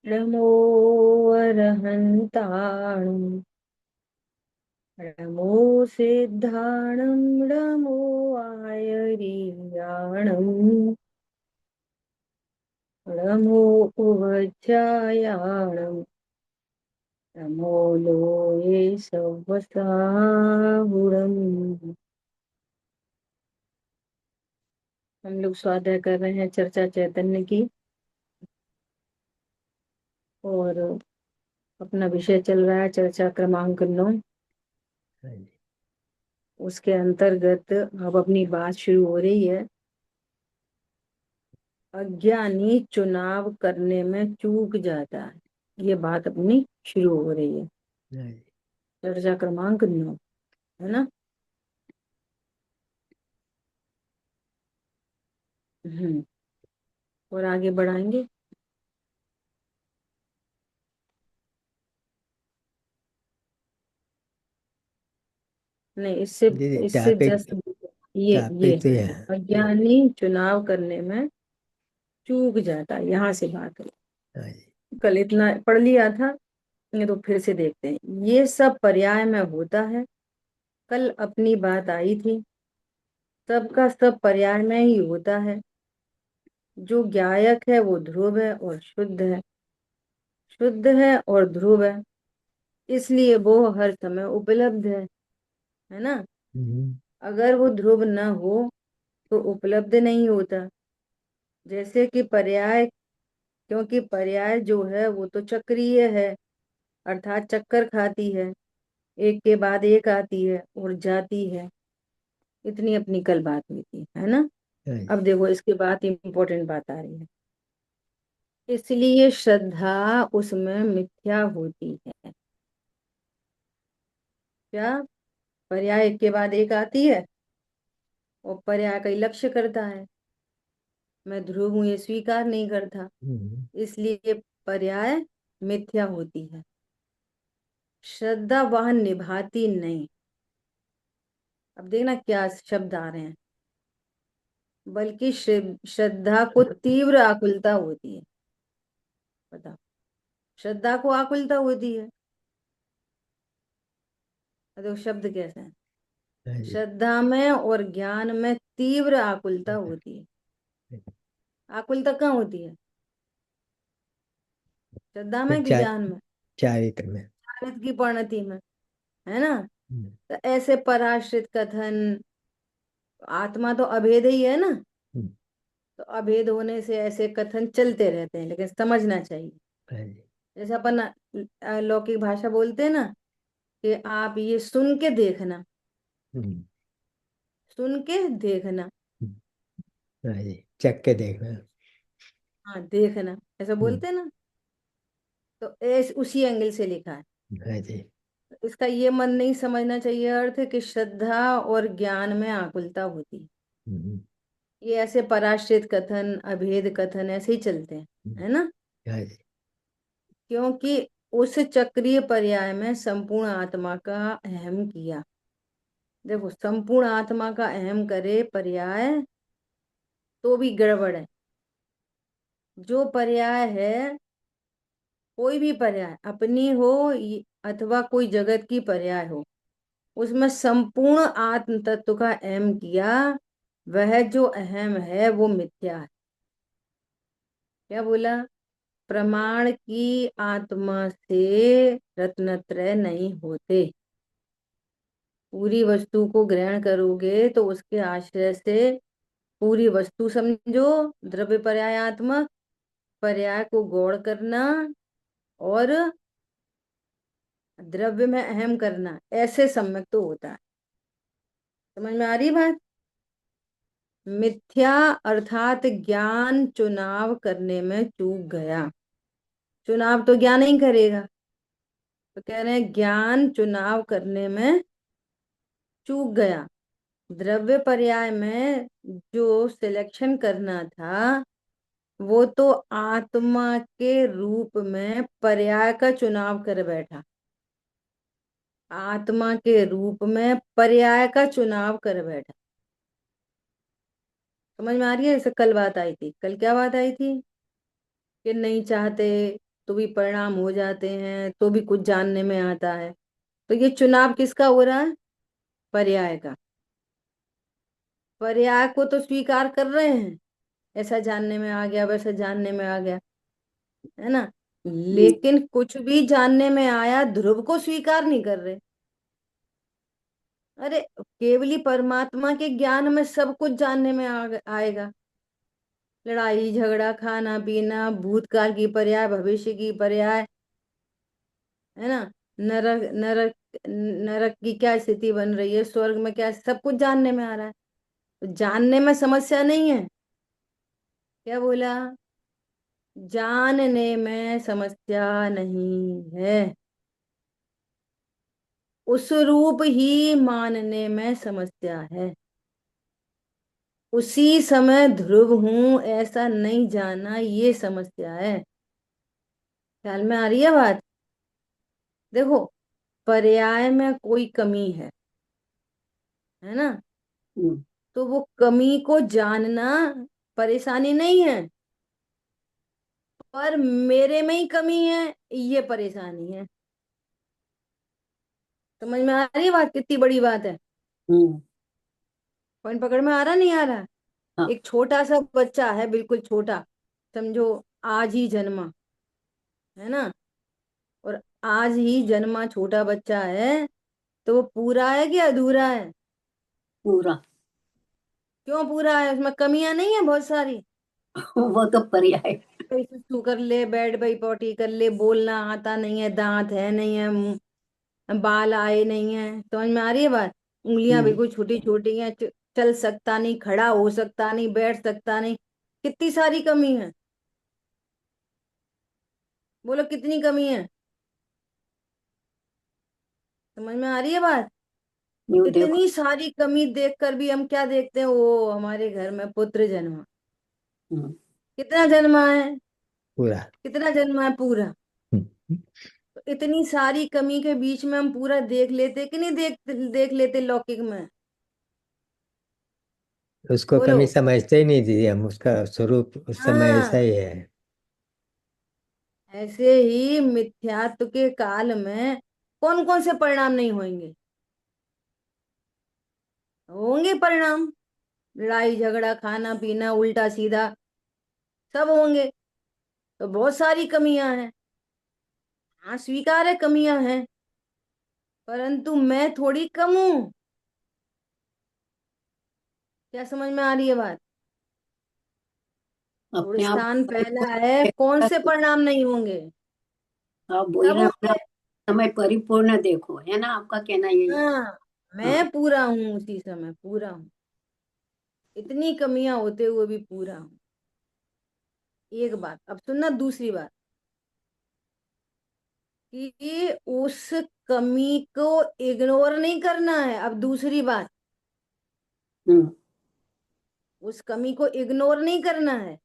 नमो अरहन्ताणं नमो सिद्धाणं नमो आयर्याणं नमो उवज्रायाणं नमो लोये सवसाहुरम्। हम लोग स्वाध्याय कर रहे हैं चर्चा चैतन्य की, और अपना विषय चल रहा है चर्चा क्रमांक 9। हाँ जी। उसके अंतर्गत अब अपनी बात शुरू हो रही है। अज्ञानी चुनाव करने में चूक जाता है, ये बात अपनी शुरू हो रही है। हाँ जी। चर्चा क्रमांक 9 है ना। और आगे बढ़ाएंगे। नहीं, इससे दीदी इससे टॉपिक जस्ट ये टॉपिक तो ये है। अज्ञानी चुनाव करने में चूक जाता है, यहाँ से बात है। हाँ जी। कल इतना पढ़ लिया था, ये तो फिर से देखते हैं। ये सब पर्याय में होता है, कल अपनी बात आई थी। सबका सब पर्याय में ही होता है। जो ज्ञायक है वो ध्रुव है और शुद्ध है, शुद्ध है और ध्रुव है, इसलिए वो हर समय उपलब्ध है ना। हम्म। अगर वो ध्रुव न हो तो उपलब्ध नहीं होता। जैसे कि पर्याय, क्योंकि पर्याय जो है वो तो चक्रीय है, अर्थात चक्कर खाती है, एक के बाद एक आती है और जाती है। इतनी अपनी कल बात हुई थी, है ना। हाँ अब जी। देखो इसके बाद इम्पोर्टेंट बात आ रही है। इसलिए श्रद्धा उसमें मिथ्या होती है। क्या? पर्याय एक के बाद एक आती है और पर्याय का ही लक्ष्य करता है। मैं ध्रुव हूं ये स्वीकार नहीं करता, हम्म। इसलिए पर्याय मिथ्या होती है। श्रद्धा वह निभाती नहीं। अब देखना क्या शब्द आ रहे हैं। बल्कि श्रद्धा को तीव्र आकुलता होती है। बताओ, श्रद्धा को आकुलता होती है। देखो शब्द कैसे हैं। हाँ जी। श्रद्धा में और ज्ञान में तीव्र आकुलता होती है। आकुलता कहाँ होती है? श्रद्धा फिर में कि ज्ञान में? चारित्र में। चारित्र की परिणति में, है ना। हम्म। तो ऐसे पराश्रित कथन, आत्मा तो अभेद ही है ना। हम्म। तो अभेद होने से ऐसे कथन चलते रहते हैं, लेकिन समझना चाहिए। हाँ जी। जैसे अपन लौकिक भाषा बोलते हैं ना, कि आप ये सुन के देखना, हम्म। सुन के देखना। हम्म। हाँ जी, चख के देखना। हाँ, देखना ऐसा हम्म। बोलते हैं ना। तो ऐस उसी एंगल से लिखा है। हाँ जी। इसका ये मन नहीं समझना चाहिए अर्थ कि श्रद्धा और ज्ञान में आकुलता होती है। हम्म। ये ऐसे पराश्रित कथन, अभेद कथन ऐसे ही चलते हैं, हम्म। है ना। हाँ जी। क्योंकि उस चक्रीय पर्याय में संपूर्ण आत्मा का अहम किया। देखो, संपूर्ण आत्मा का अहम करे पर्याय तो भी गड़बड़ है। जो पर्याय है, कोई भी पर्याय अपनी हो अथवा कोई जगत की पर्याय हो, उसमें संपूर्ण आत्म तत्व का अहम किया, वह जो अहम है वो मिथ्या है। क्या बोला? प्रमाण की आत्मा से रत्नत्रय नहीं होते। पूरी वस्तु को ग्रहण करोगे तो उसके आश्रय से पूरी वस्तु समझो, द्रव्य पर्यायात्मक पर्याय को गौण करना और द्रव्य में अहम करना, ऐसे सम्यक तो होता है। समझ में आ रही बात? मिथ्या अर्थात ज्ञान चुनाव करने में चूक गया। चुनाव तो ज्ञान ही करेगा, तो कह रहे हैं ज्ञान चुनाव करने में चूक गया। द्रव्य पर्याय में जो सिलेक्शन करना था, वो तो आत्मा के रूप में पर्याय का चुनाव कर बैठा। आत्मा के रूप में पर्याय का चुनाव कर बैठा। समझ में आ रही है? जैसे कल बात आई थी, कल क्या बात आई थी कि नहीं चाहते तो भी परिणाम हो जाते हैं, तो भी कुछ जानने में आता है। तो ये चुनाव किसका हो रहा है? पर्याय का। पर्याय को तो स्वीकार कर रहे हैं, ऐसा जानने में आ गया, वैसा जानने में आ गया, है ना। हम्म, लेकिन कुछ भी जानने में आया, ध्रुव को स्वीकार नहीं कर रहे। अरे केवली परमात्मा के ज्ञान में सब कुछ जानने में आएगा। लड़ाई झगड़ा, खाना पीना, भूतकाल की पर्याय, भविष्य की पर्याय, है ना। नरक नरक नरक की क्या स्थिति बन रही है, स्वर्ग में क्या, सब कुछ जानने में आ रहा है। तो जानने में समस्या नहीं है। क्या बोला? जानने में समस्या नहीं है, उस रूप ही मानने में समस्या है। उसी समय ध्रुव हूं ऐसा नहीं जाना, ये समस्या है। ख्याल में आ रही है बात? देखो, पर्याय में कोई कमी है ना, हम्म, तो वो कमी को जानना परेशानी नहीं है, पर मेरे में ही कमी है, ये परेशानी है। समझ में आ रही है बात? कितनी बड़ी बात है। हम्म, पॉइंट पकड़ में आ रहा नहीं आ रहा? हाँ, एक छोटा सा बच्चा है, बिल्कुल छोटा, समझो आज ही जन्मा, है ना। और आज ही जन्मा छोटा बच्चा है, तो वो पूरा है कि अधूरा है? पूरा। क्यों पूरा है? उसमें कमियां नहीं है बहुत सारी? वो तो पर्याय। भाई सुसु कर ले, बैठ भाई पॉटी कर ले, बोलना आता नहीं है, दांत है नहीं है, बाल आए नहीं है, समझ में आ रही है बात? उंगलियां हम्म, बिल्कुल छोटी छोटी हैं, चल सकता नहीं, खड़ा हो सकता नहीं, बैठ सकता नहीं। कितनी सारी कमी है, बोलो कितनी कमी है? समझ में आ रही है बात? यूं देखो। इतनी सारी कमी देखकर भी हम क्या देखते हैं? वो हमारे घर में पुत्र जन्मा। हम्म, कितना जन्मा है? पूरा। कितना जन्मा है? पूरा। हम्म, तो इतनी सारी कमी के बीच में हम पूरा देख लेते कि नहीं देख लेते लौकिक में? उसको बोलो। कमी समझते ही नहीं थी हम, उसका स्वरूप उस समय ऐसा हाँ, ही है। ऐसे ही मिथ्यात्व के काल में कौन कौन से परिणाम नहीं होंगे? होंगे परिणाम। लड़ाई झगड़ा, खाना पीना, उल्टा सीधा, सब होंगे। तो बहुत सारी कमियां हैं। हाँ, स्वीकार है कमियां हैं, परंतु मैं थोड़ी कम हूं। क्या समझ में आ रही है बात? गुण अपने आप स्थान पहला है, कौन परिपूर्ण। से परिणाम नहीं होंगे? आप बोल सब रहे हैं अपना होंगे। समय परिपूर्ण देखो, है ना, आपका कहना यही है। हाँ, हाँ, मैं पूरा हूँ, उसी समय पूरा हूँ, इतनी कमियां होते हुए भी पूरा हूँ। एक बात। अब सुनना दूसरी बात, कि उस कमी को इग्नोर नहीं करना है। अब दूसरी बात, हम्म, उस कमी को इग्नोर नहीं करना है।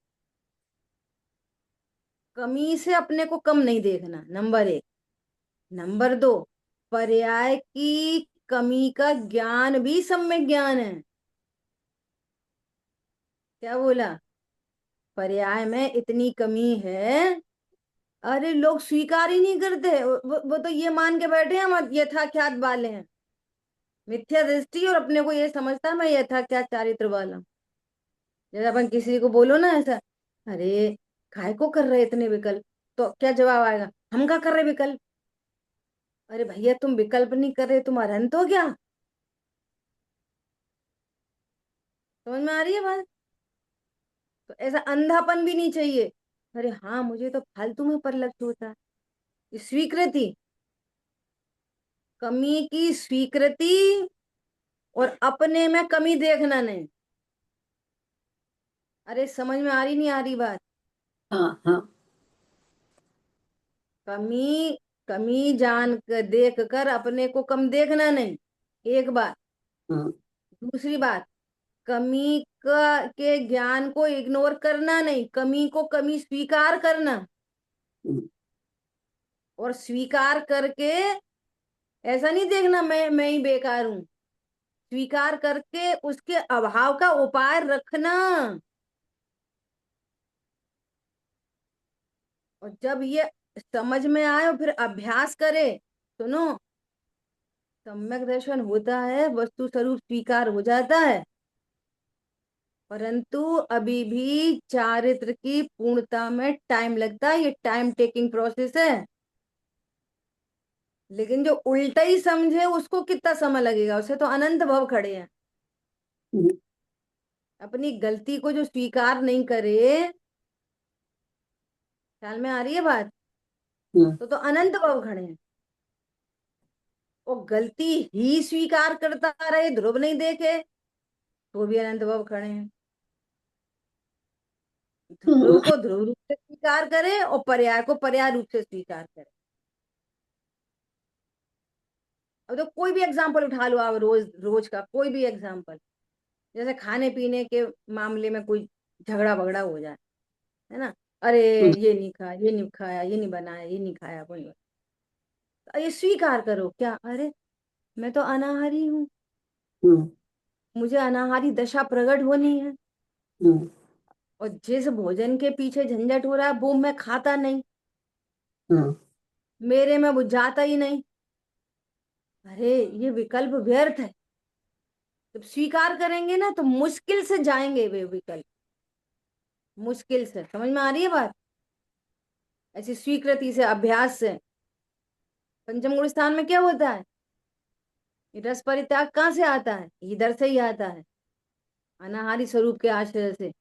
कमी से अपने को कम नहीं देखना, नंबर एक। नंबर दो, पर्याय की कमी का ज्ञान भी सम्यक ज्ञान है। क्या बोला? पर्याय में इतनी कमी है, अरे लोग स्वीकार ही नहीं करते। वो तो ये मान के बैठे हैं हम यथाख्यात वाले हैं, मिथ्या दृष्टि, और अपने को ये समझता है मैं यथाख्यात चारित्र वाला हूँ। जैसे अपन किसी को बोलो ना ऐसा, अरे काय को कर रहे इतने विकल्प, तो क्या जवाब आएगा? हम क्या कर रहे विकल्प? अरे भैया तुम विकल्प नहीं कर रहे, तुम अरहंत हो क्या? समझ में आ रही है बात? तो ऐसा अंधापन भी नहीं चाहिए। अरे हाँ, मुझे तो फालतू में परिलक्षित होता है। ये स्वीकृति, कमी की स्वीकृति, और अपने में कमी देखना नहीं। अरे समझ में आ रही नहीं आ रही बात? हाँ, हाँ, कमी, कमी जान कर देख कर अपने को कम देखना नहीं, एक बात। हाँ, दूसरी बात, कमी के ज्ञान को इग्नोर करना नहीं, कमी को कमी स्वीकार करना। हम्म, और स्वीकार करके ऐसा नहीं देखना मैं ही बेकार हूं, स्वीकार करके उसके अभाव का उपाय रखना। और जब ये समझ में आए और फिर अभ्यास करे। सुनो, सम्यक दर्शन होता है, वस्तु स्वरूप स्वीकार हो जाता है, परंतु अभी भी चारित्र की पूर्णता में टाइम लगता है। ये टाइम टेकिंग प्रोसेस है। लेकिन जो उल्टा ही समझे उसको कितना समय लगेगा, उसे तो अनंत भव खड़े हैं। हम्म, अपनी गलती को जो स्वीकार नहीं करे, ख्याल में आ रही है बात, हम्म, तो अनंत भव खड़े हैं। वो गलती ही स्वीकार करता रहे, ध्रुव नहीं देखे, तो भी अनंत भव खड़े हैं। ध्रुव हम्म, को ध्रुव रूप से स्वीकार करे और पर्याय को पर्याय रूप से स्वीकार करे। अब तो कोई भी एग्जाम्पल उठा लो आप, रोज रोज का कोई भी एग्जाम्पल। जैसे खाने पीने के मामले में कोई झगड़ा वगड़ा हो जाए, है ना, अरे हम्म, ये नहीं खाया, ये नहीं खाया, ये नहीं बनाया, ये नहीं खाया, कोई ये स्वीकार करो क्या, अरे मैं तो अनाहारी हूँ, हम्म, मुझे अनाहारी दशा प्रकट होनी है, हम्म, और जिस भोजन के पीछे झंझट हो रहा है वो मैं खाता नहीं, हम्म, मेरे में वो जाता ही नहीं। अरे ये विकल्प व्यर्थ है। जब स्वीकार करेंगे ना तो मुश्किल से जाएंगे वे विकल्प, मुश्किल से। समझ में आ रही है बात? ऐसी स्वीकृति से, अभ्यास से। पंचम गुण स्थान में क्या होता है? ये रस परित्याग कहाँ से आता है? इधर से ही आता है, अनाहारी स्वरूप के आश्रय से।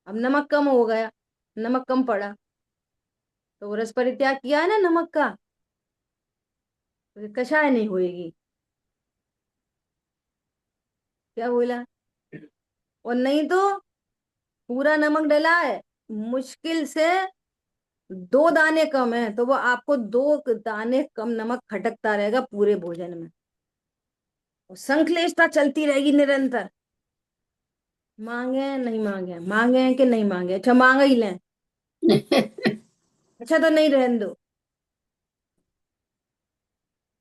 अब नमक कम हो गया, नमक कम पड़ा, तो वो रस परित्याग किया है ना नमक का, तो कषाय नहीं होएगी। क्या बोला? और नहीं तो पूरा नमक डला है, मुश्किल से 2 दाने कम है, तो वो आपको 2 दाने कम नमक खटकता रहेगा पूरे भोजन में। और संश्लेषता चलती रहेगी निरंतर। मांगे नहीं मांगे, मांगे कि नहीं मांगे, अच्छा मांगा ही लें, अच्छा तो नहीं रहने दो।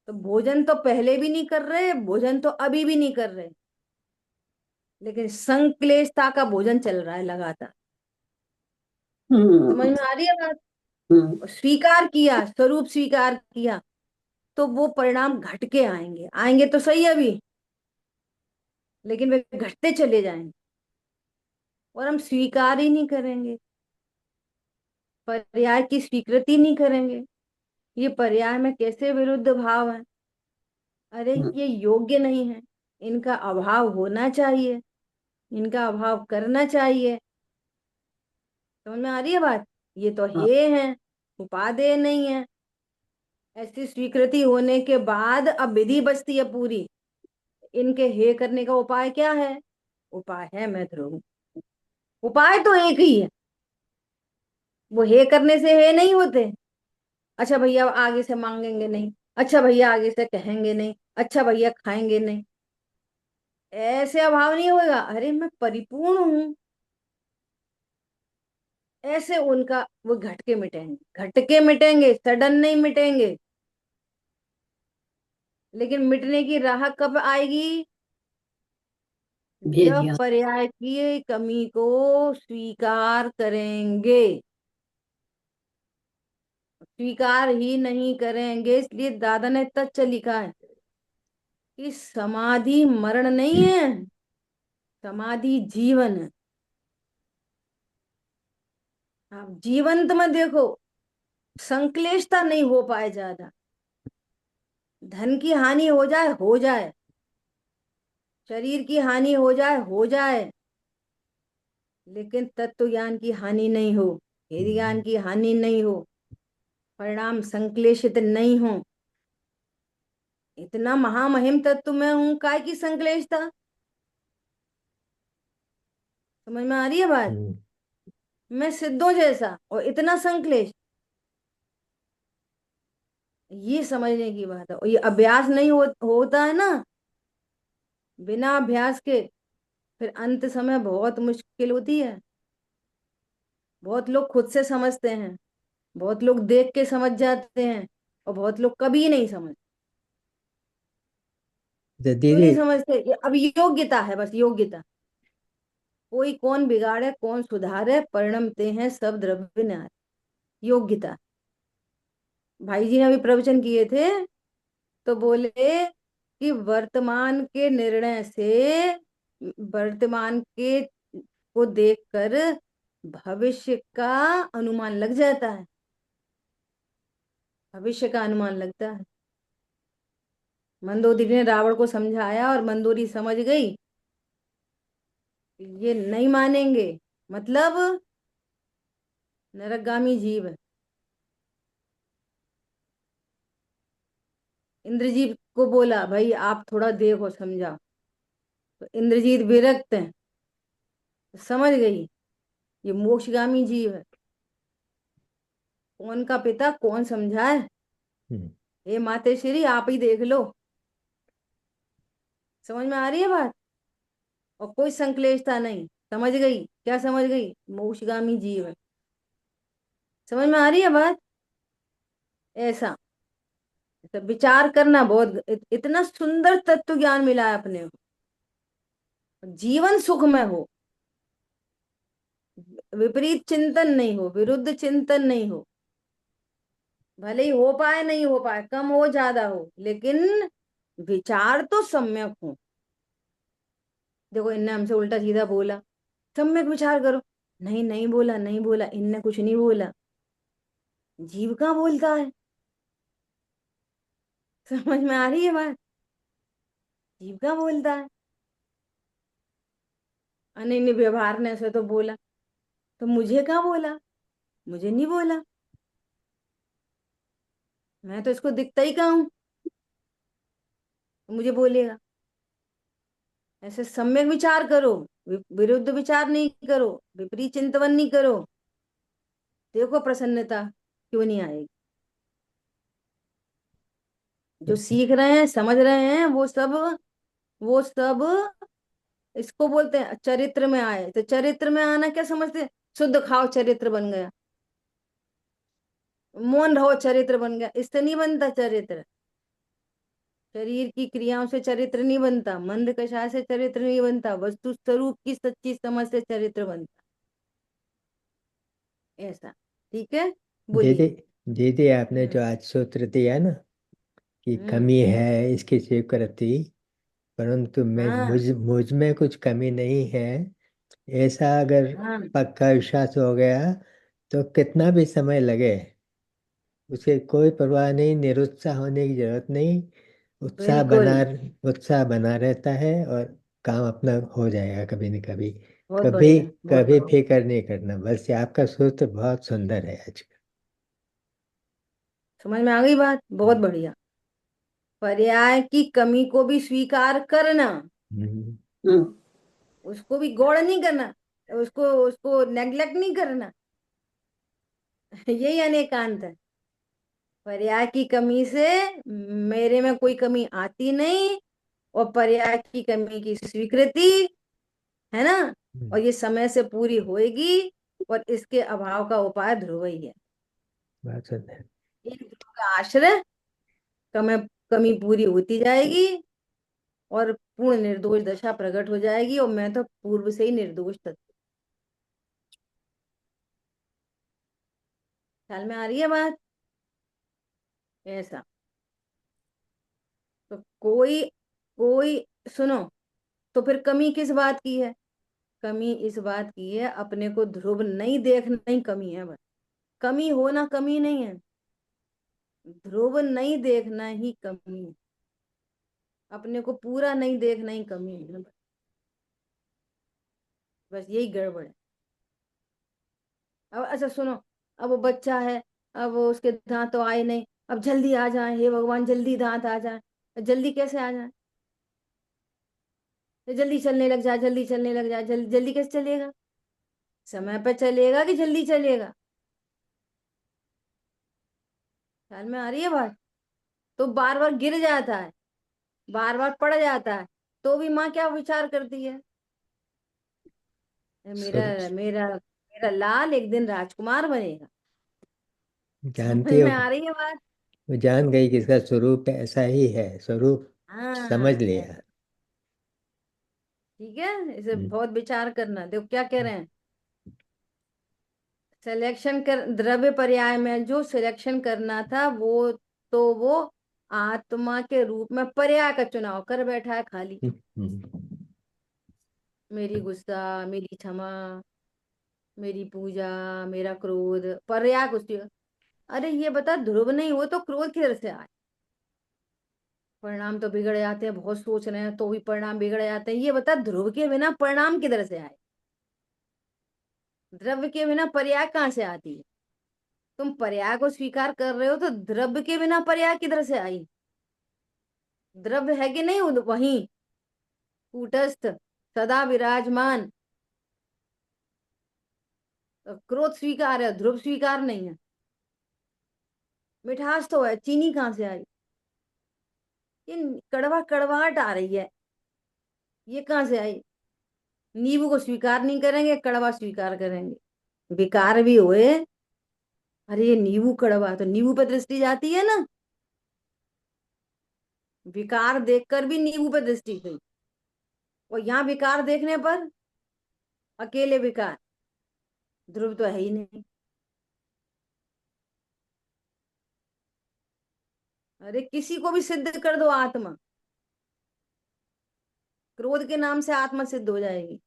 तो भोजन तो पहले भी नहीं कर रहे, भोजन तो अभी भी नहीं कर रहे, लेकिन संक्लेशता का भोजन चल रहा है लगातार। समझ हम्म, में आ रही है बात? हम्म, और स्वीकार किया, स्वरूप स्वीकार किया, तो वो परिणाम घट के आएंगे, आएंगे तो सही अभी, लेकिन वे घटते चले जाएंगे। और हम स्वीकार ही नहीं करेंगे, पर्याय की स्वीकृति नहीं करेंगे। ये पर्याय में कैसे विरुद्ध भाव है, अरे हम्म, ये योग्य नहीं है, इनका अभाव होना चाहिए, इनका अभाव करना चाहिए। समझ में आ रही है बात? ये तो हाँ, हे है, उपादेय नहीं है। ऐसी स्वीकृति होने के बाद अब विधि बचती है पूरी। इनके हे करने का उपाय क्या है? उपाय है मैं ध्रुव। उपाय तो एक ही है, वो हे करने से हे नहीं होते। अच्छा भैया आगे से मांगेंगे नहीं, अच्छा भैया आगे से कहेंगे नहीं, अच्छा भैया खाएंगे नहीं, ऐसे अभाव नहीं होगा। अरे मैं परिपूर्ण हूं, ऐसे उनका वो घटके मिटेंगे, घटके मिटेंगे, सडन नहीं मिटेंगे। लेकिन मिटने की राह कब आएगी? भेद जब दिया। पर्याय की कमी को स्वीकार करेंगे। स्वीकार ही नहीं करेंगे, इसलिए दादा ने तच्च लिखा है कि समाधि मरण नहीं है, समाधि जीवन है। आप जीवंत में देखो, संक्लेशता नहीं हो पाए ज्यादा, धन की हानि हो जाए, शरीर की हानि हो जाए, लेकिन तत्व ज्ञान की हानि नहीं हो, वेद ज्ञान की हानि नहीं हो, परिणाम संक्लेशित नहीं हो। इतना महामहिम तत्व में हूं, काय की संक्लेशता? समझ में आ रही है बात? हम्म। मैं सिद्धों जैसा और इतना संक्लेश, ये समझने की बात है। और ये अभ्यास नहीं होता है ना, बिना अभ्यास के फिर अंत समय बहुत मुश्किल होती है। बहुत लोग खुद से समझते हैं, बहुत लोग देख के समझ जाते हैं, और बहुत लोग कभी नहीं समझ। तो क्यों दीदी, नहीं समझते? ये अब योग्यता है, बस योग्यता। कोई कौन बिगाड़े कौन सुधारे, परिणमते हैं सब द्रव्य नाश। योग्यता। भाई जी ने अभी प्रवचन किए थे, तो बोले कि वर्तमान के निर्णय से, वर्तमान के को देखकर भविष्य का अनुमान लग जाता है। भविष्य का अनुमान लगता है। मंदोदरी ने रावण को समझाया और मंदोदरी समझ गई, ये नहीं मानेंगे, मतलब नरकगामी जीव है। इंद्रजीत को बोला, भाई आप थोड़ा देखो समझा। तो इंद्रजीत विरक्त है, समझ गई ये मोक्षगामी जीव है। कौन का पिता कौन समझाए? हम्म, हे माते श्री, आप ही देख लो। समझ में आ रही है बात? और कोई संक्लेशता नहीं। समझ गई? क्या समझ गई? मोक्षगामी जीव है। समझ में आ रही है बात? ऐसा तो विचार करना, बहुत इतना सुंदर तत्व ज्ञान मिला है अपने को। जीवन सुख में हो, विपरीत चिंतन नहीं हो, विरुद्ध चिंतन नहीं हो। भले ही हो पाए नहीं हो पाए, कम हो ज्यादा हो, लेकिन विचार तो सम्यक हो। देखो इनने हमसे उल्टा सीधा बोला, सम्यक विचार करो। नहीं नहीं बोला, नहीं बोला, इनने कुछ नहीं बोला। जीव कहाँ बोलता है? समझ में आ रही है बात? जीव कहाँ बोलता है? अनन्य व्यवहार ने से तो बोला, तो मुझे कहाँ बोला? मुझे नहीं बोला। मैं तो इसको दिखता ही कहाँ हूं, तो मुझे बोलेगा? ऐसे सम्यक विचार करो, विरुद्ध विचार नहीं करो, विपरीत चिंतन नहीं करो। देखो प्रसन्नता क्यों नहीं आएगी। जो सीख रहे हैं, समझ रहे हैं, वो सब इसको बोलते हैं चरित्र में आए। तो चरित्र में आना क्या समझते हैं? शुद्ध खाओ चरित्र बन गया, मौन रहो चरित्र बन गया। इससे नहीं बनता चरित्र। शरीर की क्रियाओं से चरित्र नहीं बनता, मंद कषाय से चरित्र नहीं बनता, वस्तु स्वरूप की सच्ची समझ से चरित्र बनता। ऐसा, ठीक है? दीदी, बोलिए। दीदी आपने हम्म। जो आज सूत्र दिया ना कि हम्म। कमी है इसकी स्वीकृति, परंतु मैं हाँ। मुझ में कुछ कमी नहीं है, ऐसा अगर हाँ। पक्का विश्वास हो गया तो कितना भी समय लगे उसे कोई परवाह नहीं, निरुत्साह होने की जरूरत नहीं। उत्साह बिल्कुल। बना उत्साह बना रहता है और काम अपना हो जाएगा कभी न कभी। बहुत कभी बढ़िया, बहुत कभी बढ़िया। फिक्र नहीं करना, बस ये आपका सूत्र बहुत सुंदर है आज का। समझ में आ गई बात? बहुत बढ़िया। पर्याय की कमी को भी स्वीकार करना, हम्म, हम्म। उसको भी गौड़ नहीं करना, उसको उसको नेग्लेक्ट नहीं करना। यही अनेकांत है। पर्याय की कमी से मेरे में कोई कमी आती नहीं, और पर्याय की कमी की स्वीकृति, है ना? और हम्म, ये समय से पूरी होएगी, और इसके अभाव का उपाय ध्रुव ही है। बहुत सुंदर। इन ध्रुव का आश्रय, कमी कमी पूरी होती जाएगी, और पूर्ण निर्दोष दशा प्रकट हो जाएगी, और मैं तो पूर्व से ही निर्दोष तत्व। ख्याल में आ रही है बात? ऐसा तो कोई कोई सुनो, तो फिर कमी किस बात की है? कमी इस बात की है, अपने को ध्रुव नहीं देखना ही कमी है बस। कमी होना कमी नहीं है, ध्रुव नहीं देखना ही कमी है। अपने को पूरा नहीं देखना ही कमी है बस। बस यही गड़बड़ है। अब अच्छा सुनो, अब वो बच्चा है, अब वो उसके दांत तो आए नहीं, अब जल्दी आ जाए, हे भगवान जल्दी दांत आ जाए। जल्दी कैसे आ जाए? जल्दी चलने लग जाए, जल्दी चलने लग जाए, जल्दी जल्दी कैसे चलेगा? समय पे चलेगा कि जल्दी चलेगा? ख्याल में आ रही है बात? तो बार बार गिर जाता है, बार बार पड़ जाता है, तो भी माँ क्या विचार करती है? मेरा सुर मेरा मेरा लाल एक दिन राजकुमार बनेगा। समझ जानती हो, में आ रही है बात? वो जान गई कि इसका स्वरूप ऐसा ही है, स्वरूप समझ हाँ, लिया। ऐसा। ठीक है, इसे हम्म, बहुत विचार करना। देखो क्या कह रहे हैं, सिलेक्शन कर, द्रव्य पर्याय में जो सिलेक्शन करना था वो, तो वो आत्मा के रूप में पर्याय का चुनाव कर बैठा है खाली। मेरी गुस्सा, मेरी क्षमा, मेरी पूजा, मेरा क्रोध, पर्याय कुछ। अरे ये बता, ध्रुव नहीं हो तो क्रोध किधर से आए? परिणाम तो बिगड़ जाते हैं, बहुत सोच रहे हैं तो भी परिणाम बिगड़ जाते हैं। ये बता, ध्रुव के बिना परिणाम किधर से आए? द्रव्य के बिना पर्याय कहाँ से आती है? तुम पर्याय को स्वीकार कर रहे हो तो द्रव्य के बिना पर्याय किधर से आई? द्रव्य है कि नहीं वहीं कूटस्थ, सदा विराजमान। क्रोध स्वीकार है, ध्रुव स्वीकार नहीं है। मिठास तो है, चीनी कहाँ से आई? ये कड़वा कड़वाहट आ रही है, ये कहाँ से आई? नींबू को स्वीकार नहीं करेंगे, कड़वा स्वीकार करेंगे। विकार भी हुए। अरे ये नींबू कड़वा, तो नींबू पे दृष्टि जाती है ना। विकार देखकर भी नींबू पे दृष्टि गई, और यहाँ विकार देखने पर अकेले विकार, ध्रुव तो है ही नहीं। अरे किसी को भी सिद्ध कर दो आत्मा, क्रोध के नाम से आत्मा सिद्ध हो जाएगी,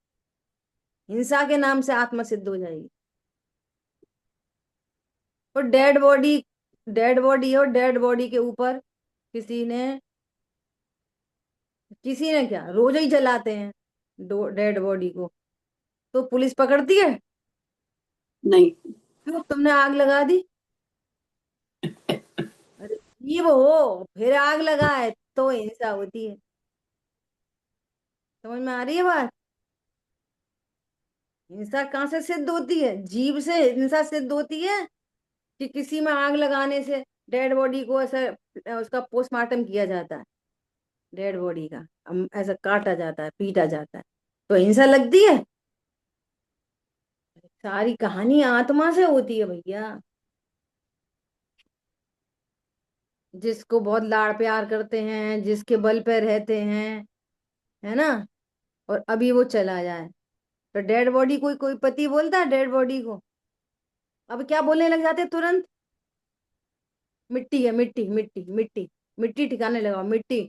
हिंसा के नाम से आत्मा सिद्ध हो जाएगी। और डेड बॉडी, डेड बॉडी और डेड बॉडी के ऊपर किसी ने क्या, रोज ही जलाते हैं डेड बॉडी को, तो पुलिस पकड़ती है? नहीं। क्यों, तुमने आग लगा दी? अरे जीव हो फिर आग लगाए तो हिंसा होती है। समझ में आ रही है बात? हिंसा कहाँ से सिद्ध होती है? जीव से हिंसा सिद्ध होती है कि किसी में आग लगाने से डेड बॉडी को ऐसा, उसका पोस्टमार्टम किया जाता है, डेड बॉडी का ऐसा काटा जाता है, पीटा जाता है, तो हिंसा लगती है? सारी कहानी आत्मा से होती है भैया। जिसको बहुत लाड़ प्यार करते हैं, जिसके बल पे रहते हैं, है ना, और अभी वो चला जाए तो डेड बॉडी, कोई कोई पति बोलता है डेड बॉडी को? अब क्या बोलने लग जाते हैं तुरंत? मिट्टी है, मिट्टी मिट्टी मिट्टी, मिट्टी ठिकाने लगाओ मिट्टी।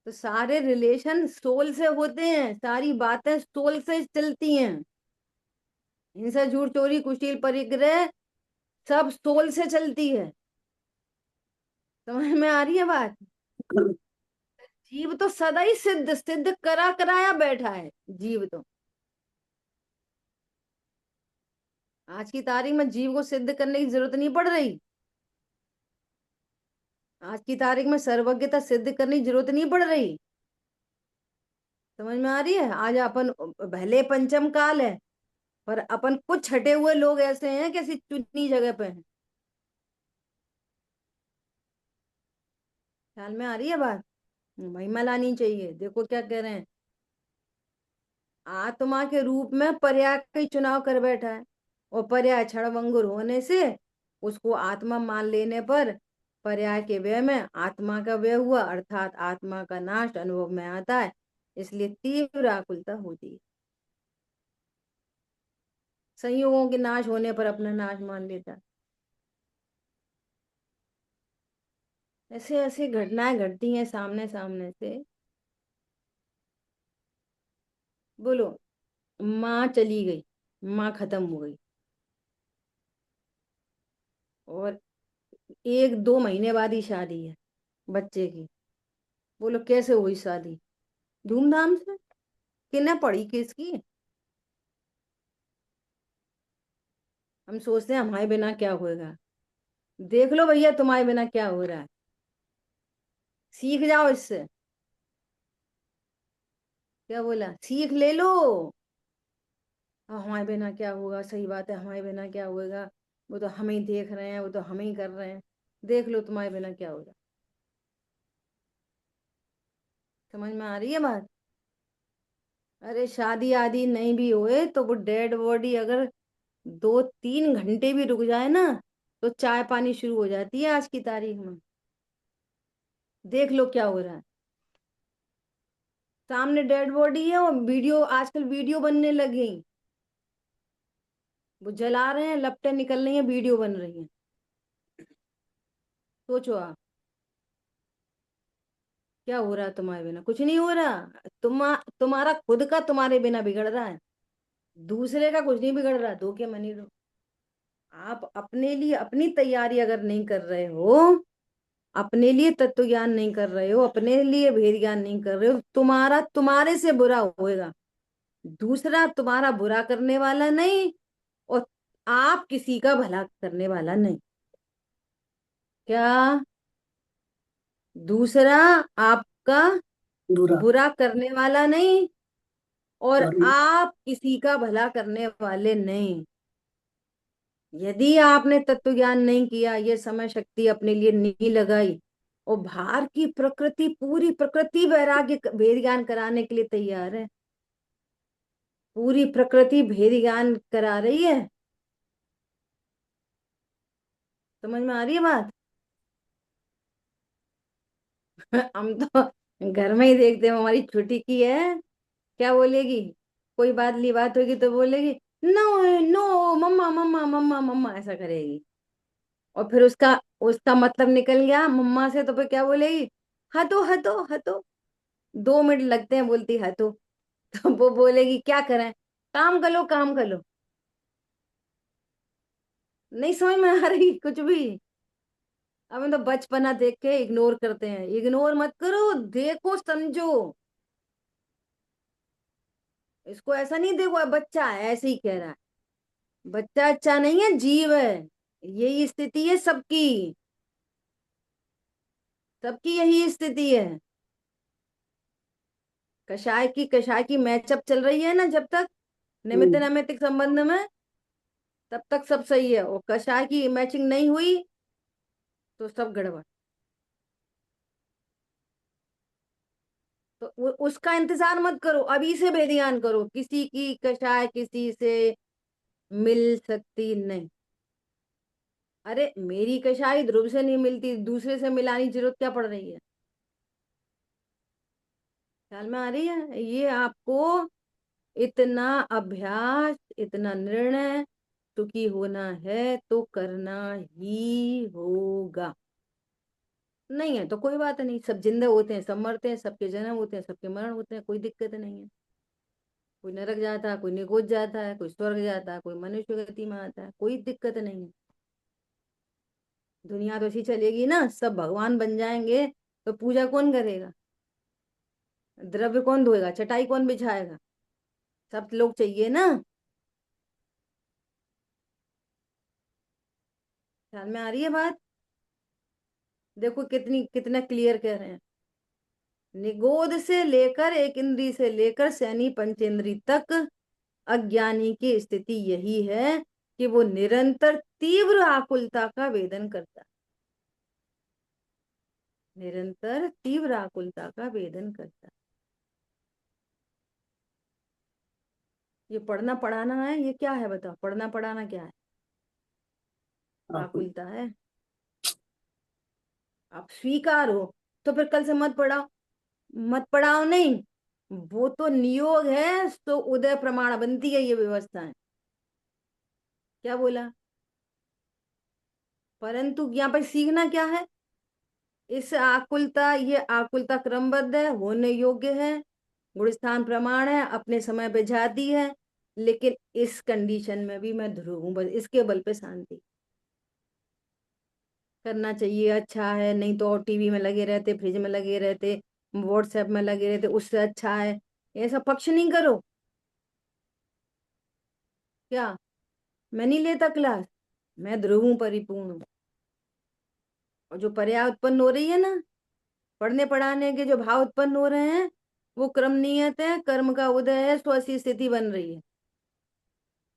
तो सारे रिलेशन सोल से होते हैं, सारी बातें सोल से चलती हैं। हिंसा, झूठ, चोरी, कुशील, परिग्रह सब सोल से चलती है। समझ में आ रही है बात? जीव तो सदा ही सिद्ध सिद्ध करा कराया बैठा है, जीव तो। आज की तारीख में जीव को सिद्ध करने की जरूरत नहीं पड़ रही। आज की तारीख में सर्वज्ञता सिद्ध करने की जरूरत नहीं पड़ रही। समझ में आ रही है? आज अपन भले पंचम काल है, पर अपन कुछ छटे हुए लोग ऐसे हैं कि ऐसी चुनी जगह पे हैं। ख्याल में आ रही है बात? महिमा लानी चाहिए। देखो क्या कह रहे हैं, आत्मा के रूप में पर्याय का ही चुनाव कर बैठा है, और पर्याय क्षणभंगुर होने से उसको आत्मा मान लेने पर पर्याय के व्यय में आत्मा का व्यय हुआ, अर्थात आत्मा का नाश अनुभव में आता है। इसलिए तीव्र आकुलता होती है। संयोगों के नाश होने पर अपना नाश मान लेता है। ऐसे ऐसे घटनाएं घटती हैं सामने सामने से। बोलो, माँ चली गई, माँ खत्म हो गई, और 1-2 महीने बाद ही शादी है बच्चे की। बोलो कैसे हुई शादी? धूमधाम से। किन्ने पड़ी किसकी? हम सोचते हैं हमारे बिना क्या होएगा। देख लो भैया तुम्हारे बिना क्या हो रहा है, सीख जाओ इससे। क्या बोला? सीख ले लो। हाँ, हमारे बिना क्या होगा, सही बात है, हमारे बिना क्या होगा, वो तो हमें ही देख रहे हैं, वो तो हमें ही कर रहे हैं। देख लो तुम्हारे बिना क्या होगा। समझ में आ रही है बात? अरे शादी आदि नहीं भी होए तो वो डेड बॉडी अगर 2-3 घंटे भी रुक जाए ना, तो चाय पानी शुरू हो जाती है आज की तारीख में। देख लो क्या हो रहा है, सामने डेड बॉडी है और वीडियो, आजकल वीडियो बनने लगी। वो जला रहे हैं, लपटें निकल रही हैं, वीडियो बन रही है। सोचो आप क्या हो रहा है तुम्हारे बिना। कुछ नहीं हो रहा। तुम्हारा खुद का तुम्हारे बिना बिगड़ रहा है, दूसरे का कुछ नहीं बिगड़ रहा। दो के मनी लो। आप अपने लिए अपनी तैयारी अगर नहीं कर रहे हो, अपने लिए तत्व ज्ञान नहीं कर रहे हो, अपने लिए भेद ज्ञान नहीं कर रहे हो, तुम्हारा तुम्हारे से बुरा होएगा। दूसरा तुम्हारा बुरा करने वाला नहीं, और आप किसी का भला करने वाला नहीं। क्या? दूसरा आपका बुरा। बुरा करने वाला नहीं, और और आप किसी का भला करने वाले नहीं। यदि आपने तत्व ज्ञान नहीं किया, ये समय शक्ति अपने लिए नहीं लगाई, और बाहर की प्रकृति, पूरी प्रकृति वैराग्य भेद ज्ञान कराने के लिए तैयार है। पूरी प्रकृति भेद ज्ञान करा रही है। समझ में आ रही है बात? हम तो घर में ही देखते हैं, हमारी छोटी की है, क्या बोलेगी? कोई बात होगी तो बोलेगी नो, नो मम्मा मम्मा मम्मा मम्मा, ऐसा करेगी। और फिर उसका उसका मतलब निकल गया मम्मा से, तो फिर क्या बोलेगी? हतो हतो हतो। 2 मिनट लगते हैं बोलती हतो। तो वो बोलेगी क्या करें? काम कर लो, काम कर लो। नहीं समझ में आ रही कुछ भी। अब हम तो बचपना देख के इग्नोर करते हैं। इग्नोर मत करो, देखो समझो। इसको ऐसा नहीं देखो बच्चा है, ऐसे ही कह रहा है। बच्चा अच्छा नहीं है, जीव है। यही स्थिति है सबकी। सबकी यही स्थिति है। कषाय की मैचअप चल रही है ना, जब तक निमित्त हम्म, नैमित्तिक संबंध में, तब तक सब सही है। और कषाय की मैचिंग नहीं हुई तो सब गड़बड़। तो उसका इंतजार मत करो, अभी से बेध्यान करो। किसी की कषाय किसी से मिल सकती नहीं। अरे मेरी कषाय ध्रुव से नहीं मिलती, दूसरे से मिलाने की जरूरत क्या पड़ रही है? ख्याल में आ रही है? ये आपको इतना अभ्यास, इतना निर्णय सुखी होना है तो करना ही होगा। नहीं है तो कोई बात नहीं। सब जिंदे होते हैं, सब मरते हैं, सबके जन्म होते हैं, सबके मरण होते हैं, कोई दिक्कत नहीं है। कोई नरक जाता है, कोई निकोज जाता है, कोई स्वर्ग जाता है, कोई मनुष्य गति में आता है, कोई दिक्कत नहीं है। दुनिया तो ऐसी चलेगी ना, सब भगवान बन जाएंगे तो पूजा कौन करेगा? द्रव्य कौन धोएगा? चटाई कौन बिछाएगा? सब लोग चाहिए ना। ख्याल में आ रही है बात? देखो कितना क्लियर कह रहे हैं। निगोद से लेकर, एक इंद्री से लेकर शनि पंचेंद्री तक अज्ञानी की स्थिति यही है कि वो निरंतर तीव्र आकुलता का वेदन करता है। निरंतर तीव्र आकुलता का वेदन करता है। ये पढ़ना पढ़ाना है, ये क्या है बताओ? पढ़ना पढ़ाना क्या है? आकुल। आकुलता है। आप स्वीकार हो तो फिर कल से मत पढ़ाओ। मत पढ़ाओ नहीं, वो तो नियोग है, तो उदय प्रमाण बनती है ये व्यवस्था है। क्या बोला? परंतु यहाँ पर सीखना क्या है? इस आकुलता, ये आकुलता क्रमबद्ध है, होने योग्य है, गुण स्थान प्रमाण है, अपने समय पे जाती है। लेकिन इस कंडीशन में भी मैं ध्रुव हूं, बस इसके बल पे शांति। करना चाहिए, अच्छा है। नहीं तो और टीवी में लगे रहते, फ्रिज में लगे रहते, व्हाट्सएप में लगे रहते, उससे अच्छा है। ऐसा पक्ष नहीं करो। क्या? मैं नहीं लेता क्लास? मैं ध्रुव हूं, परिपूर्ण हूं। और जो पर्याय उत्पन्न हो रही है ना, पढ़ने पढ़ाने के जो भाव उत्पन्न हो रहे हैं, वो क्रम नियत है, कर्म का उदय है, तो ऐसी स्थिति बन रही है।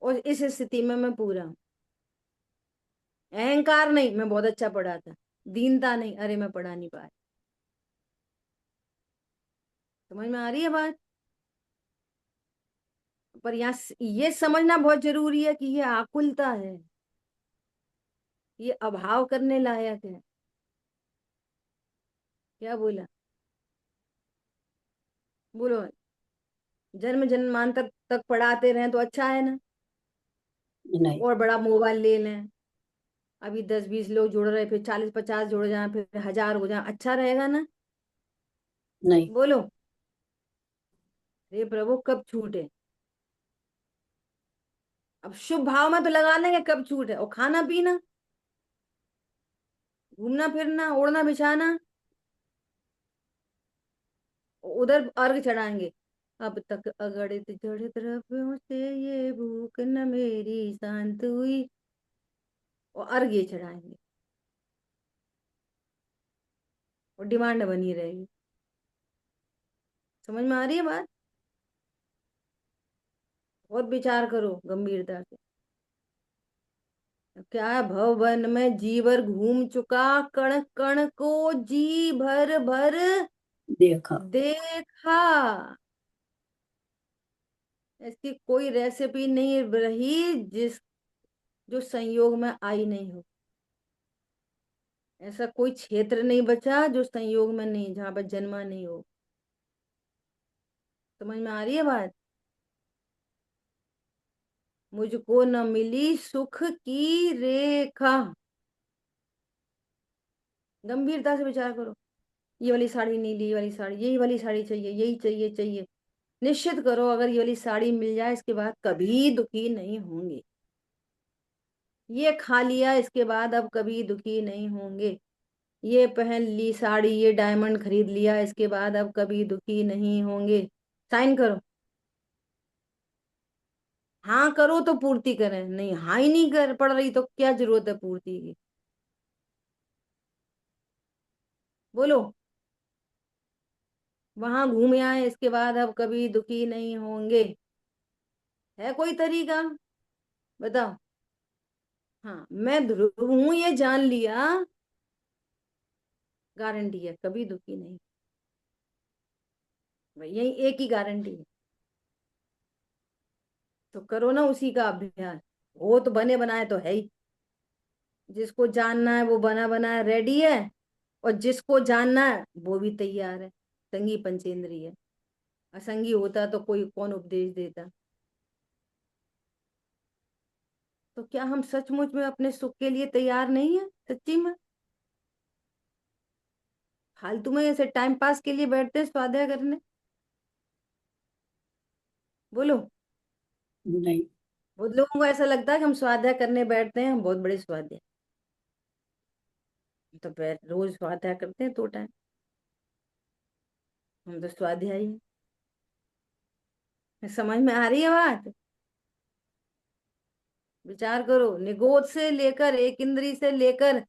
और इस स्थिति में मैं पूरा हूं। अहंकार नहीं, मैं बहुत अच्छा पढ़ा था। दीनता नहीं, अरे मैं पढ़ा नहीं पाया। समझ में आ रही है बात? पर यहाँ ये समझना बहुत जरूरी है कि ये आकुलता है, ये अभाव करने लायक है। क्या बोला? बोलो। जन्म जन्मांतर तक पढ़ाते रहे तो अच्छा है ना। नहीं और बड़ा मोबाइल ले लें। अभी 10-20 लोग जुड़ रहे, फिर 40-50 जुड़ जाए, फिर 1000 हो जाए, अच्छा रहेगा ना? नहीं बोलो। हे प्रभु, कब छूटे? अब शुभ भाव में तो लगा लेंगे, कब छूट है? और खाना पीना, घूमना फिरना, ओढ़ना बिछाना, उधर अर्घ चढ़ाएंगे। अब तक अगणित जड़ द्रव्यों से ये भूख न मेरी शांत हुई, और अर्घ ये चढ़ाएंगे, और डिमांड बनी रहेगी। समझ में आ रही है बात? बहुत विचार करो गंभीरता से। क्या है, भवन में जीवर घूम चुका, कण कण को जी भर भर देखा। देखा। ऐसी कोई रेसिपी नहीं रही जिस जो संयोग में आई नहीं हो। ऐसा कोई क्षेत्र नहीं बचा जो संयोग में नहीं, जहां पर जन्मा नहीं हो। समझ में आ रही है बात? मुझको न मिली सुख की रेखा। गंभीरता से विचार करो। ये वाली साड़ी नहीं ली, ये वाली साड़ी, यही वाली साड़ी चाहिए, यही चाहिए चाहिए। निश्चित करो, अगर ये वाली साड़ी मिल जाए, इसके बाद कभी दुखी नहीं होंगे। ये खा लिया, इसके बाद अब कभी दुखी नहीं होंगे। ये पहन ली साड़ी, ये डायमंड खरीद लिया, इसके बाद अब कभी दुखी नहीं होंगे। साइन करो। हाँ करो तो पूर्ति करें, नहीं हाँ ही नहीं कर पड़ रही तो क्या जरूरत है पूर्ति की? बोलो। वहां घूम आए, इसके बाद अब कभी दुखी नहीं होंगे। है कोई तरीका? बताओ। हाँ, मैं ध्रुव हूं ये जान लिया, गारंटी है कभी दुखी नहीं। भाई यही एक ही गारंटी है। तो करो ना उसी का अभ्यास। वो तो बने बनाए तो है ही। जिसको जानना है वो बना बनाया रेडी है, और जिसको जानना है वो भी तैयार है। संगी पंचेंद्रिय है। असंगी होता तो कोई कौन उपदेश देता? तो क्या हम सचमुच में अपने सुख के लिए तैयार नहीं है, सच्ची में? फालतू में ऐसे टाइम पास के लिए बैठते हैं स्वाध्याय करने? बोलो। नहीं बहुत लोगों को ऐसा लगता है कि हम स्वाध्याय करने बैठते हैं, हम बहुत बड़े स्वाध्याय। हम तो बैठ रोज स्वाध्याय करते हैं 2 टाइम। हम तो स्वाध्यायी हैं। समझ में आ रही है बात? विचार करो। निगोद से लेकर एक इंद्री से लेकर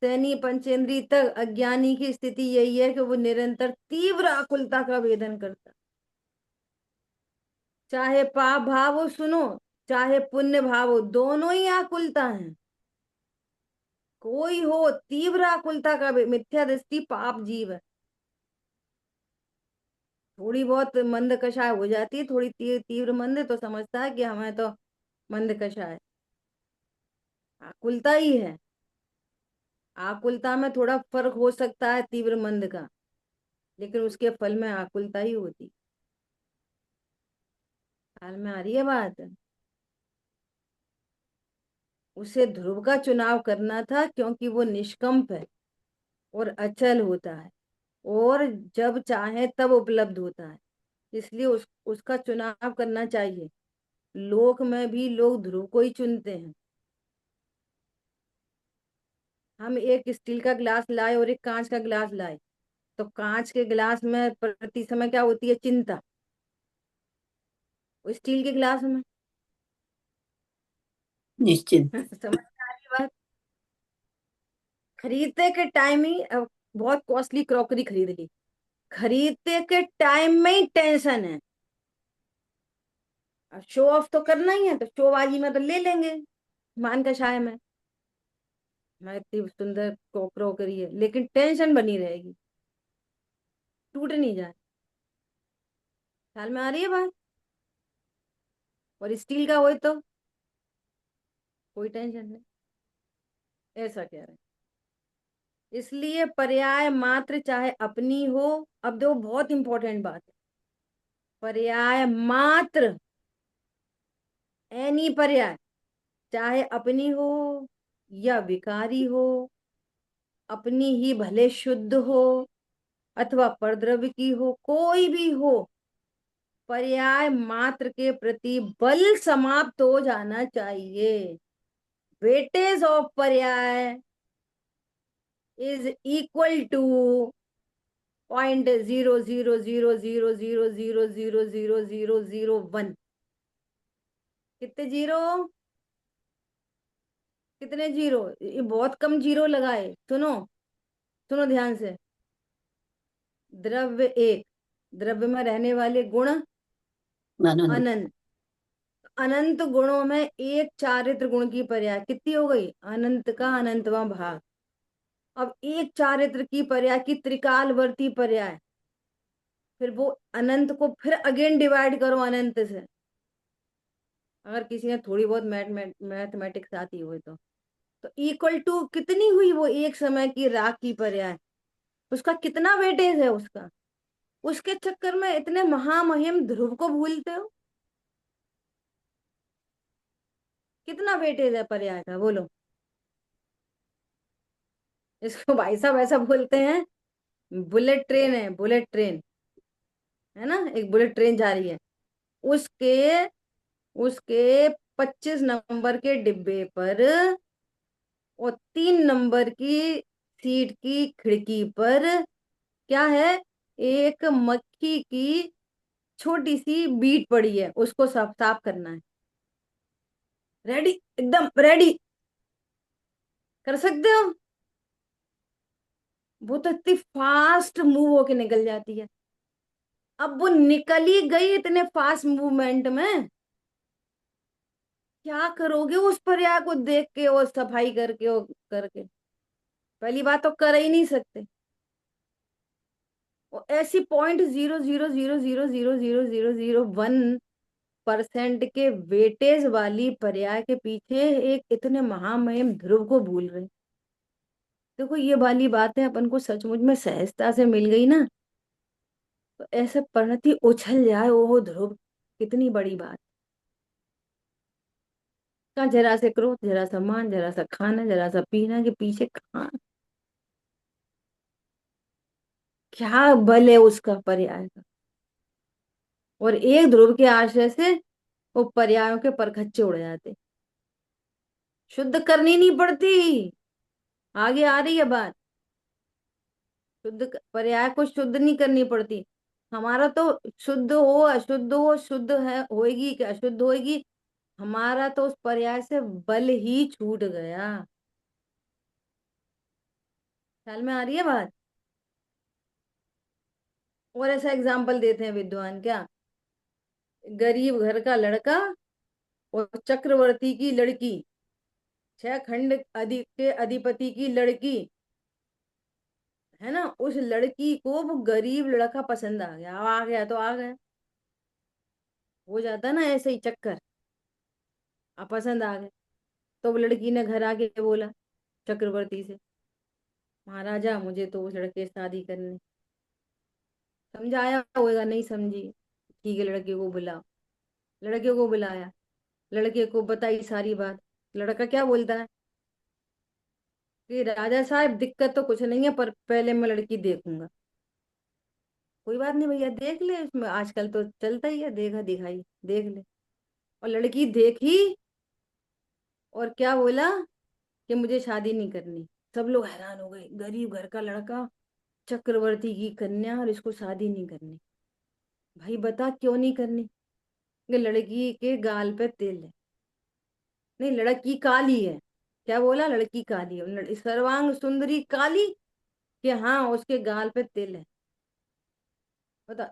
सैनी पंचेंद्री तक अज्ञानी की स्थिति यही है कि वो निरंतर तीव्र आकुलता का वेदन करता। चाहे पाप भाव हो, सुनो, चाहे पुण्य भाव हो, दोनों ही आकुलता है। कोई हो, तीव्र आकुलता का मिथ्या दृष्टि पाप जीव है। थोड़ी बहुत मंद कषाय हो जाती है, थोड़ी तीव्र मंद, तो समझता है कि हमें तो मंद कषाय। आकुलता ही है। आकुलता में थोड़ा फर्क हो सकता है तीव्र मंद का, लेकिन उसके फल में आकुलता ही होती। हाल में आ रही है बात? उसे ध्रुव का चुनाव करना था, क्योंकि वो निष्कंप है और अचल होता है, और जब चाहे तब उपलब्ध होता है। इसलिए उसका चुनाव करना चाहिए। लोक में भी लोग ध्रुव को ही चुनते हैं। हम एक स्टील का गिलास लाए और एक कांच का गिलास लाए, तो कांच के गिलास में प्रति समय क्या होती है? चिंता। वो स्टील के गिलास में निश्चिंत। समझ में आ रही बात? खरीदते के टाइम ही अब बहुत कॉस्टली क्रॉकरी खरीद ली, खरीदते के टाइम में ही टेंशन है। अब शो ऑफ तो करना ही है, तो शोबाजी में तो ले लेंगे, मान का शाय में मैं इतनी सुंदर क्रॉकरी है, लेकिन टेंशन बनी रहेगी, टूट नहीं जाए। ख्याल में आ रही है बात? और स्टील का हो तो कोई टेंशन नहीं। ऐसा कह रहे हैं। इसलिए पर्याय मात्र चाहे अपनी हो, अब देखो बहुत इंपॉर्टेंट बात है। पर्याय मात्र, एनी पर्याय, चाहे अपनी हो या विकारी हो, अपनी ही भले शुद्ध हो अथवा परद्रव्य की हो, कोई भी हो, पर्याय मात्र के प्रति बल समाप्त हो जाना चाहिए। वेटेज ऑफ पर्याय इज इक्वल टू 0.0000000001। कितने जीरो? कितने जीरो? ये बहुत कम जीरो लगाए। सुनो, सुनो ध्यान से। द्रव्य एक, द्रव्य में रहने वाले गुण अनंत। अनंत। अनंत गुणों में एक चारित्र गुण की पर्याय कितनी हो गई? अनंत का अनंतवां भाग। अब एक चारित्र की पर्याय की त्रिकालवर्ती पर्याय, फिर वो अनंत को फिर अगेन डिवाइड करो अनंत से। अगर किसी ने थोड़ी बहुत मैथमेटिक्स आती हो तो इक्वल टू कितनी हुई? वो एक समय की राख की पर्याय, उसका कितना वेटेज है उसका? उसके चक्कर में इतने महामहिम ध्रुव को भूलते हो। कितना वेटेज है पर्याय का, बोलो। इसको भाई साहब ऐसा बोलते हैं, बुलेट ट्रेन है, बुलेट ट्रेन है ना, एक बुलेट ट्रेन जा रही है, उसके उसके 25 नंबर के डिब्बे पर और 3 नंबर की सीट की खिड़की पर क्या है? एक मक्खी की छोटी सी बीट पड़ी है, उसको साफ साफ करना है। रेडी, एकदम रेडी, कर सकते हो? वो तो इतनी फास्ट मूव होके निकल जाती है। अब वो निकल ही गई इतने फास्ट मूवमेंट में, क्या करोगे उस पर्याय को देख के और सफाई करके और करके? पहली बात तो कर ही नहीं सकते। और ऐसी 0.000000001% के वेटेज वाली पर्याय के पीछे एक इतने महामहिम ध्रुव को भूल रहे। देखो ये वाली बातें अपन को सचमुच में सहजता से मिल गई ना, तो ऐसे परिणति उछल जाए, ओहो ध्रुव, कितनी बड़ी बात। का जरा से क्रोध, जरा सा मान, जरा सा खाना, जरा सा पीना के पीछे कहाँ क्या बल है उसका पर्याय का। और एक ध्रुव के आश्रय से वो पर्यायों के परखच्चे उड़ जाते, शुद्ध करनी नहीं पड़ती। आगे आ रही है बात। पर्याय को शुद्ध नहीं करनी पड़ती। हमारा तो शुद्ध हो अशुद्ध हो, शुद्ध है होएगी कि अशुद्ध होएगी, हमारा तो उस पर्याय से बल ही छूट गया। ख्याल में आ रही है बात? और ऐसा एग्जाम्पल देते हैं विद्वान क्या, गरीब घर का लड़का और चक्रवर्ती की लड़की, 6 खंड के अधिपति की लड़की, है ना, उस लड़की को वो गरीब लड़का पसंद आ गया। अब आ गया तो आ गया, हो जाता ना ऐसे ही चक्कर। अब पसंद आ गया तो वो लड़की ने घर आके बोला चक्रवर्ती से, महाराजा मुझे तो उस लड़के से शादी करनी। समझाया होगा, नहीं समझी, ठीक है लड़के को बुलाओ। लड़के को बुलाया, लड़के को बताई सारी बात। लड़का क्या बोलता है कि राजा साहब दिक्कत तो कुछ नहीं है, पर पहले मैं लड़की देखूंगा। कोई बात नहीं भैया, देख ले, उसमें आजकल तो चलता ही है, देखा दिखाई, देख ले। और लड़की देखी और क्या बोला कि मुझे शादी नहीं करनी। सब लोग हैरान हो गए, गरीब घर का लड़का, चक्रवर्ती की कन्या, और इसको शादी नहीं करनी। भाई बता क्यों नहीं करनी? कि लड़की के गाल पे तिल है। नहीं, लड़की काली है। क्या बोला? लड़की काली है, सर्वांग सुंदरी काली, कि हाँ उसके गाल पे तिल है। बता,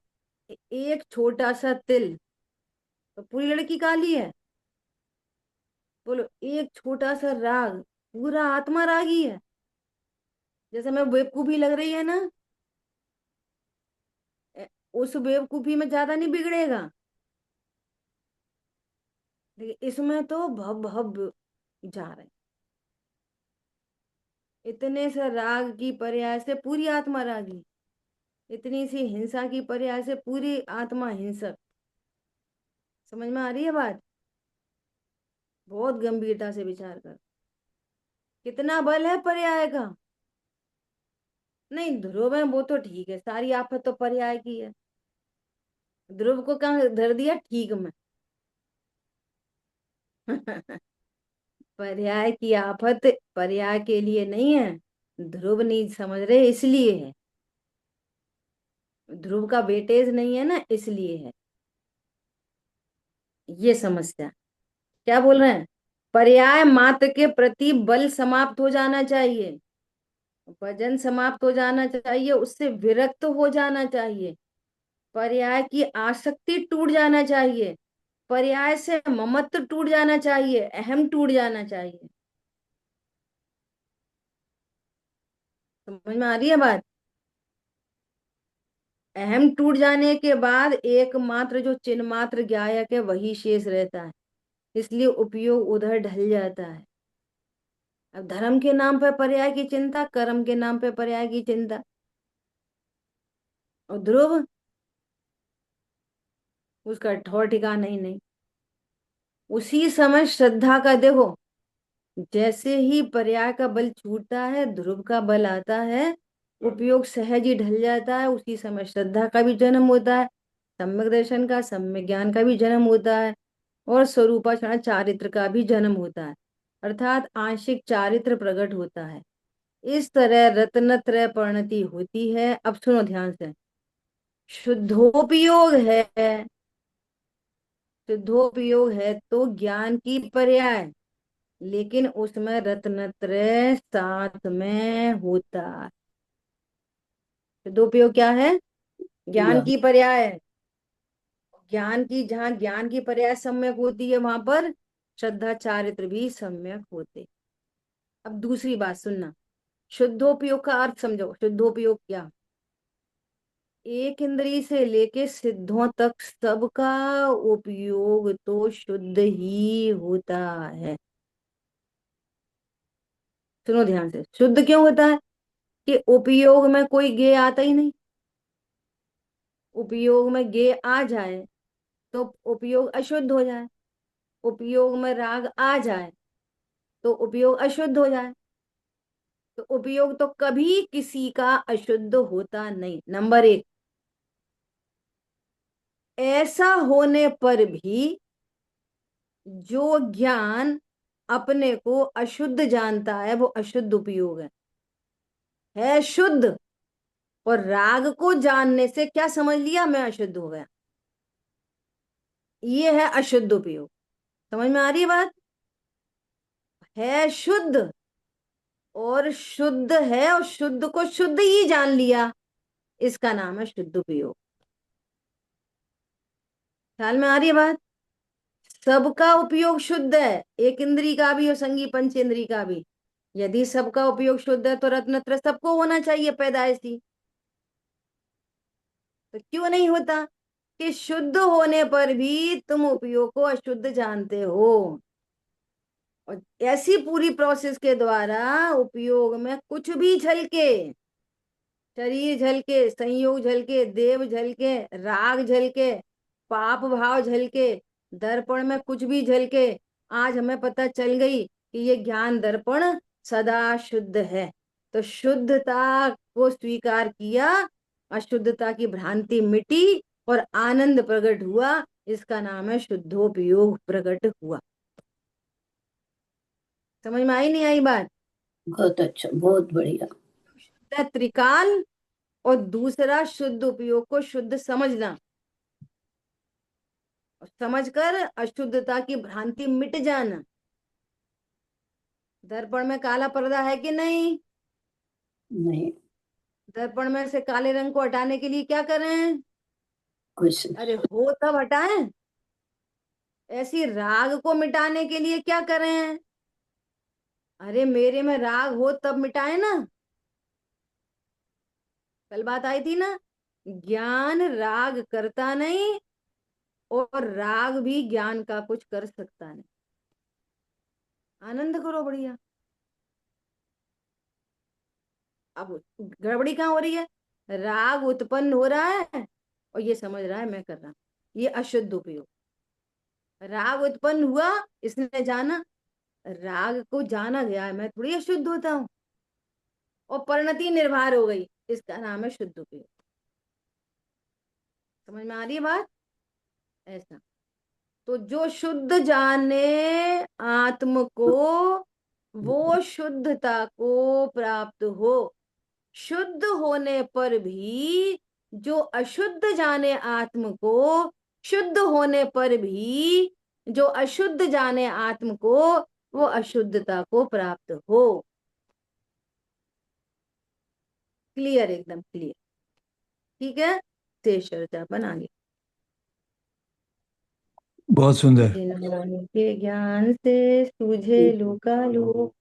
एक छोटा सा तिल तो पूरी लड़की काली है? बोलो, एक छोटा सा राग पूरा आत्मा रागी है। जैसे मैं बेवकूफी लग रही है ना, ए- उस बेवकूफी में ज्यादा नहीं बिगड़ेगा, लेकिन इसमें तो भब भब जा रहे हैं। इतने से राग की पर्याय से पूरी आत्मा रागी, इतनी सी हिंसा की पर्याय से पूरी आत्मा हिंसक। समझ में आ रही है बात? बहुत गंभीरता से विचार कर। कितना बल है पर्याय का? नहीं, ध्रुव है वो तो ठीक है, सारी आफत तो पर्याय की है। ध्रुव को कहाँ धर दिया ठीक में। पर्याय की आफत पर्याय के लिए नहीं है, ध्रुव नहीं समझ रहे इसलिए है। ध्रुव का वेटेज नहीं है ना, इसलिए है ये समस्या। क्या बोल रहे हैं? पर्याय मात्र के प्रति बल समाप्त हो जाना चाहिए, वजन समाप्त हो जाना चाहिए, उससे विरक्त हो जाना चाहिए, पर्याय की आसक्ति टूट जाना चाहिए, पर्याय से ममत्व टूट जाना चाहिए, अहम टूट जाना चाहिए। समझ में आ रही है बात? अहम टूट जाने के बाद एकमात्र जो चिन्ह मात्र ज्ञायक है वही शेष रहता है, इसलिए उपयोग उधर ढल जाता है। अब धर्म के नाम पर पर्याय की चिंता, कर्म के नाम पर पर्याय की चिंता। और ध्रुव, उसका ठौर ठिकाना ही नहीं। उसी समय श्रद्धा का देखो, जैसे ही पर्याय का बल छूटता है ध्रुव का बल आता है, उपयोग सहज ही ढल जाता है, उसी समय श्रद्धा का भी जन्म होता है, सम्यक दर्शन का, सम्यक ज्ञान का भी जन्म होता है, और स्वरूपाचरण चारित्र का भी जन्म होता है, अर्थात आंशिक चारित्र प्रकट होता है। इस तरह रत्नत्रय परिणति होती है। अब सुनो ध्यान से। शुद्धोपयोग है, शुद्धोपयोग है तो ज्ञान की पर्याय, लेकिन उसमें रत्नत्रय साथ में होता है। शुद्धोपयोग क्या है? ज्ञान ज्ञान। की पर्याय है। ज्ञान की, जहां ज्ञान की पर्याय सम्यक होती है वहां पर श्रद्धा चारित्र भी सम्यक होते। अब दूसरी बात सुनना, शुद्धोपयोग का अर्थ समझो। शुद्धोपयोग क्या? एक इंद्री से लेके सिद्धों तक सबका उपयोग तो शुद्ध ही होता है। सुनो ध्यान से, शुद्ध क्यों होता है? कि उपयोग में कोई गे आता ही नहीं। उपयोग में गे आ जाए तो उपयोग अशुद्ध हो जाए, उपयोग में राग आ जाए तो उपयोग अशुद्ध हो जाए। तो उपयोग तो कभी किसी का अशुद्ध होता नहीं, नंबर एक। ऐसा होने पर भी जो ज्ञान अपने को अशुद्ध जानता है वो अशुद्ध उपयोग है शुद्ध। और राग को जानने से क्या समझ लिया? मैं अशुद्ध हो गया। ये है अशुद्ध उपयोग। समझ में आ रही है बात? है शुद्ध, और शुद्ध है, और शुद्ध को शुद्ध ही जान लिया, इसका नाम है शुद्ध उपयोग। ख्याल में आ रही है बात? सबका उपयोग शुद्ध है, एक इंद्री का भी और संगी पंच इंद्री का भी। यदि सबका उपयोग शुद्ध है तो रत्नत्रय सबको होना चाहिए पैदाइशी। तो क्यों नहीं होता? कि शुद्ध होने पर भी तुम उपयोग को अशुद्ध जानते हो। और ऐसी पूरी प्रोसेस के द्वारा उपयोग में कुछ भी झलके, शरीर झलके, संयोग झलके, देव झलके, राग झलके, पाप भाव झलके, दर्पण में कुछ भी झलके, आज हमें पता चल गई कि ये ज्ञान दर्पण सदा शुद्ध है। तो शुद्धता को स्वीकार किया, अशुद्धता की भ्रांति मिटी और आनंद प्रकट हुआ, इसका नाम है शुद्धोपयोग प्रकट हुआ। समझ में आई नहीं आई बात? बहुत अच्छा, बहुत बढ़िया। त्रिकाल, और दूसरा शुद्ध उपयोग को शुद्ध समझना, और समझकर अशुद्धता की भ्रांति मिट जाना। दर्पण में काला पर्दा है कि नहीं? नहीं, दर्पण में से काले रंग को हटाने के लिए क्या करें? कुछ अरे नहीं। हो तब हटाएं। ऐसी राग को मिटाने के लिए क्या करें? अरे मेरे में राग हो तब मिटाए ना। कल बात आई थी ना, ज्ञान राग करता नहीं, और राग भी ज्ञान का कुछ कर सकता नहीं। आनंद करो बढ़िया। अब गड़बड़ी कहाँ हो रही है? राग उत्पन्न हो रहा है और ये समझ रहा है मैं कर रहा हूं, ये अशुद्ध उपयोग। राग उत्पन्न हुआ, इसने जाना, राग को जाना गया, मैं थोड़ी अशुद्ध होता हूँ, और परिणति निर्भर हो गई, इसका नाम है शुद्ध उपयोग। समझ में आ रही है बात? ऐसा तो जो शुद्ध जाने आत्म को, वो शुद्धता को प्राप्त हो। शुद्ध होने पर भी जो अशुद्ध जाने आत्म को, शुद्ध होने पर भी जो अशुद्ध जाने आत्म को, वो अशुद्धता को प्राप्त हो। क्लियर, एकदम क्लियर। ठीक है, शेष चर्चा अपन आगे। बहुत सुंदर। जिन के ज्ञान से सूझे लोकालोक,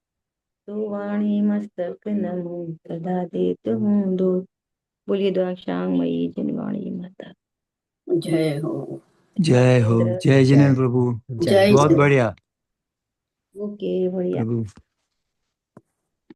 तो वाणी मस्तक नमो सदा देत हूँ दो। बोलिए द्वाक्षांग मई जिनवाणी माता। जय हो। जय हो, जय जिनेन्द्र प्रभु। जय बहुत जिनेन्द्र। बढ़िया ओके, बढ़िया। प्रभु।